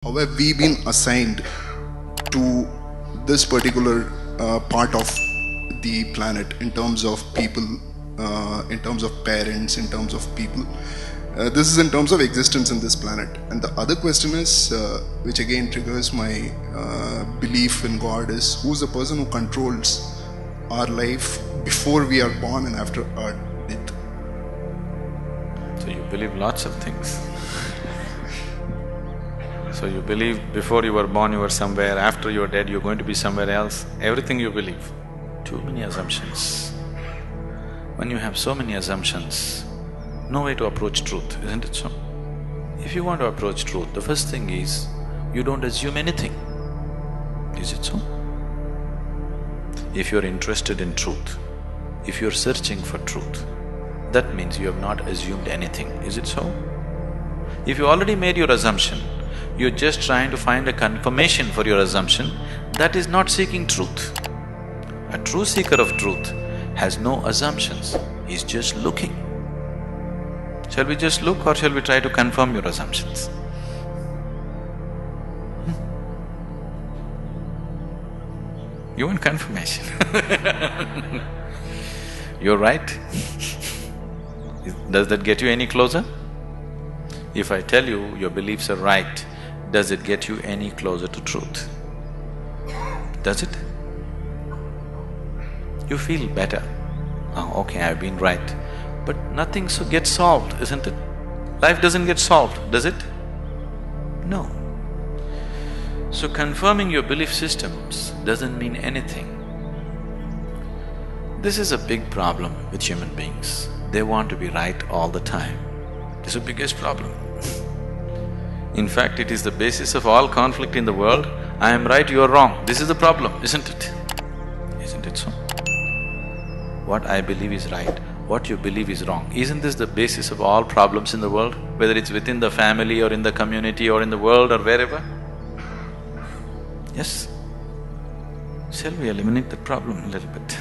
How have we been assigned to this particular part of the planet in terms of people, in terms of parents, in terms of people? This is in terms of existence in this planet. And the other question is, which again triggers my belief in God, is who's the person who controls our life before we are born and after our death? So you believe lots of things. So you believe before you were born you were somewhere, after you're dead you're going to be somewhere else, everything you believe. Too many assumptions. When you have so many assumptions, no way to approach truth, isn't it so? If you want to approach truth, the first thing is, you don't assume anything. Is it so? If you're interested in truth, if you're searching for truth, that means you have not assumed anything, is it so? If you already made your assumption, you're just trying to find a confirmation for your assumption, that is not seeking truth. A true seeker of truth has no assumptions, he's just looking. Shall we just look or shall we try to confirm your assumptions? You want confirmation You're right Does that get you any closer? If I tell you your beliefs are right, does it get you any closer to truth? Does it? You feel better. Oh, okay, I've been right. But nothing gets solved, isn't it? Life doesn't get solved, does it? No. So confirming your belief systems doesn't mean anything. This is a big problem with human beings. They want to be right all the time. This is the biggest problem. In fact, it is the basis of all conflict in the world. I am right, you are wrong. This is the problem, isn't it? Isn't it so? What I believe is right, what you believe is wrong. Isn't this the basis of all problems in the world? Whether it's within the family or in the community or in the world or wherever? Yes? Shall we eliminate the problem a little bit?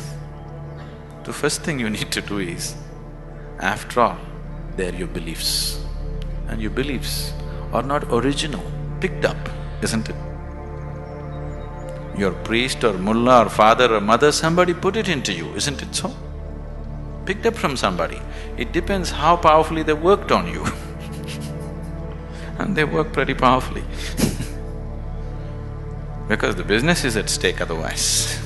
The first thing you need to do is, after all, they're your beliefs. And your beliefs are not original, picked up, isn't it? Your priest or mullah or father or mother, somebody put it into you, isn't it so? Picked up from somebody. It depends how powerfully they worked on you and they work pretty powerfully because the business is at stake otherwise.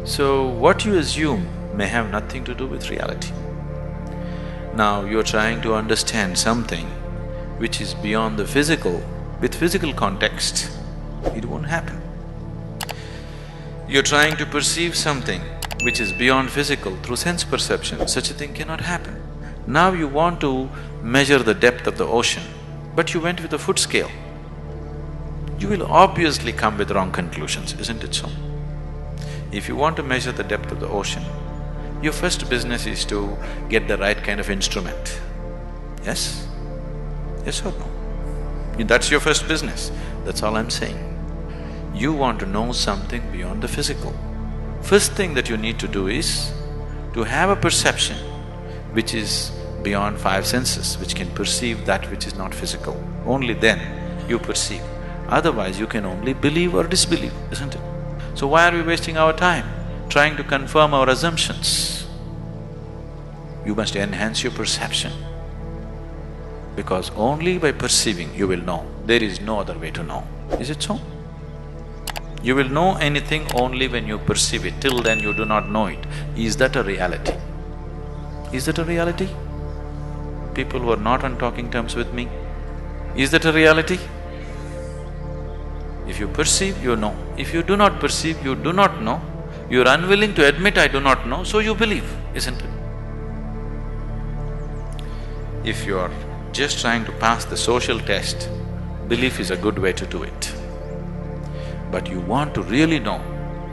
So what you assume may have nothing to do with reality. Now you're trying to understand something which is beyond the physical, with physical context, it won't happen. You're trying to perceive something which is beyond physical through sense perception, such a thing cannot happen. Now you want to measure the depth of the ocean, but you went with a foot scale. You will obviously come with wrong conclusions, isn't it so? If you want to measure the depth of the ocean, your first business is to get the right kind of instrument. Yes? Yes or no? That's your first business, that's all I'm saying. You want to know something beyond the physical. First thing that you need to do is to have a perception which is beyond five senses, which can perceive that which is not physical. Only then you perceive. Otherwise you can only believe or disbelieve, isn't it? So why are we wasting our time trying to confirm our assumptions? You must enhance your perception, because only by perceiving you will know. There is no other way to know. Is it so? You will know anything only when you perceive it. Till then you do not know it. Is that a reality? Is that a reality? People who are not on talking terms with me, is that a reality? If you perceive, you know. If you do not perceive, you do not know. You're unwilling to admit, I do not know, so you believe, isn't it? If you are just trying to pass the social test, belief is a good way to do it. But you want to really know,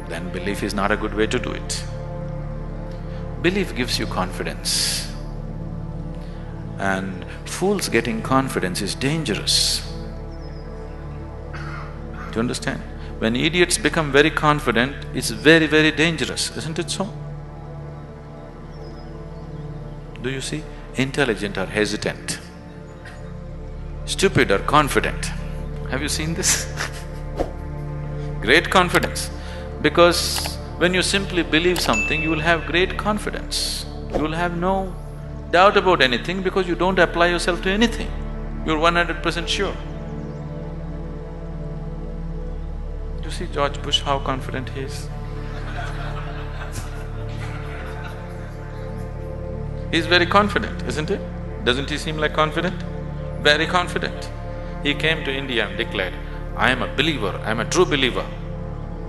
then belief is not a good way to do it. Belief gives you confidence, and fools getting confidence is dangerous. Do you understand? When idiots become very confident, it's very, very dangerous, isn't it so? Do you see? Intelligent are hesitant. stupid or confident. Have you seen this? Great confidence. Because when you simply believe something, you will have great confidence. You will have no doubt about anything because you don't apply yourself to anything. You're 100% sure. You see George Bush, how confident he is? He's very confident, isn't he? Doesn't he seem like confident? Very confident. He came to India and declared, I am a believer, I am a true believer.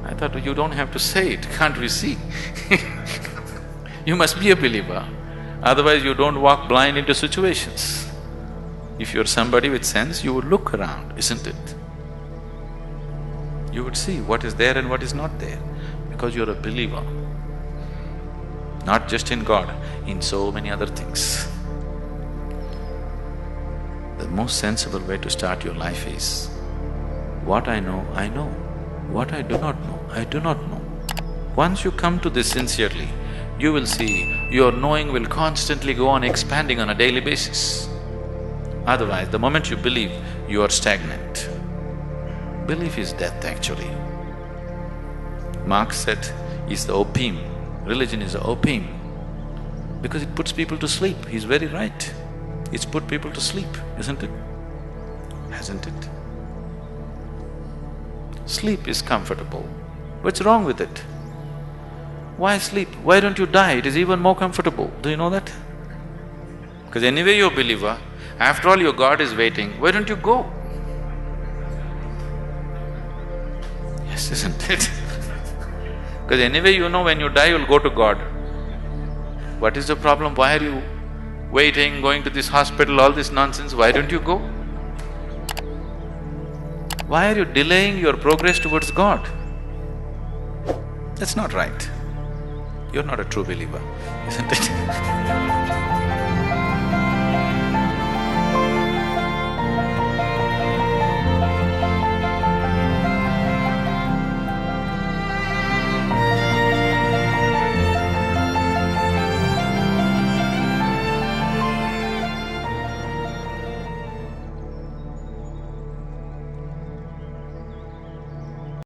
I thought, you don't have to say it, can't we see? You must be a believer, otherwise you don't walk blind into situations. If you're somebody with sense, you would look around, isn't it? You would see what is there and what is not there, because you're a believer. Not just in God, in so many other things. The most sensible way to start your life is, what I know, I know. What I do not know, I do not know. Once you come to this sincerely, you will see your knowing will constantly go on expanding on a daily basis. Otherwise, the moment you believe, you are stagnant. Belief is death actually. Marx said, is the opium. Religion is the opium because it puts people to sleep. He's very right. It's put people to sleep, isn't it? Hasn't it? Sleep is comfortable. What's wrong with it? Why sleep? Why don't you die? It is even more comfortable. Do you know that? Because anyway you're a believer, after all your God is waiting, why don't you go? Yes, isn't it? Because anyway you know when you die you'll go to God. What is the problem? Why are you waiting, going to this hospital, all this nonsense? Why don't you go? Why are you delaying your progress towards God? That's not right. You're not a true believer, isn't it?